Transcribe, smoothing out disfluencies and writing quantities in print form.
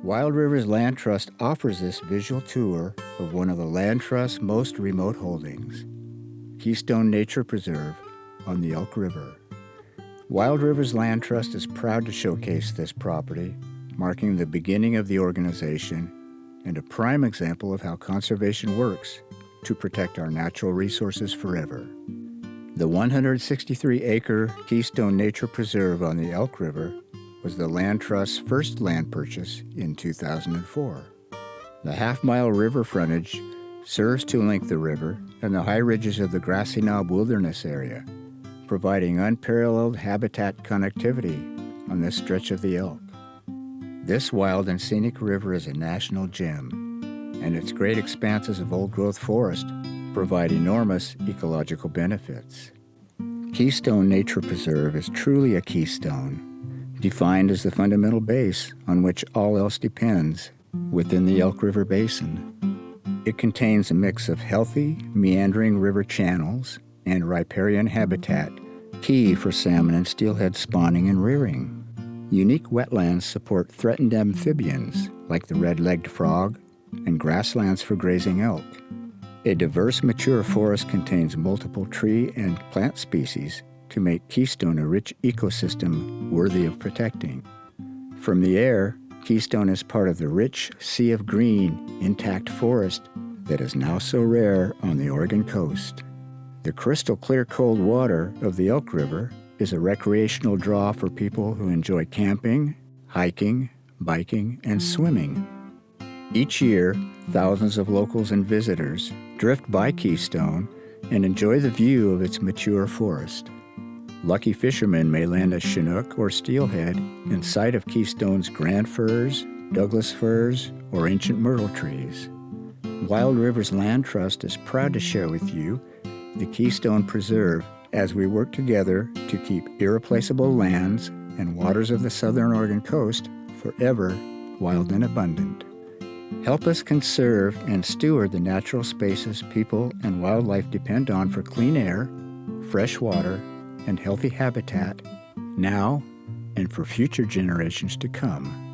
Wild Rivers Land Trust offers this visual tour of one of the Land Trust's most remote holdings, Keystone Nature Preserve on the Elk River. Wild Rivers Land Trust is proud to showcase this property, marking the beginning of the organization and a prime example of how conservation works to protect our natural resources forever. The 163-acre Keystone Nature Preserve on the Elk River was the Land Trust's first land purchase in 2004. The half-mile river frontage serves to link the river and the high ridges of the Grassy Knob Wilderness area, providing unparalleled habitat connectivity on this stretch of the Elk. This wild and scenic river is a national gem, and its great expanses of old-growth forest provide enormous ecological benefits. Keystone Nature Preserve is truly a keystone, defined as the fundamental base on which all else depends within the Elk River Basin. It contains a mix of healthy, meandering river channels and riparian habitat, key for salmon and steelhead spawning and rearing. Unique wetlands support threatened amphibians like the red-legged frog and grasslands for grazing elk. A diverse mature forest contains multiple tree and plant species to make Keystone a rich ecosystem worthy of protecting. From the air, Keystone is part of the rich sea of green, intact forest that is now so rare on the Oregon coast. The crystal clear cold water of the Elk River is a recreational draw for people who enjoy camping, hiking, biking, and swimming. Each year, thousands of locals and visitors drift by Keystone and enjoy the view of its mature forest. Lucky fishermen may land a Chinook or steelhead in sight of Keystone's grand firs, Douglas firs, or ancient myrtle trees. Wild Rivers Land Trust is proud to share with you the Keystone Preserve as we work together to keep irreplaceable lands and waters of the southern Oregon coast forever wild and abundant. Help us conserve and steward the natural spaces people and wildlife depend on for clean air, fresh water, and healthy habitat now and for future generations to come.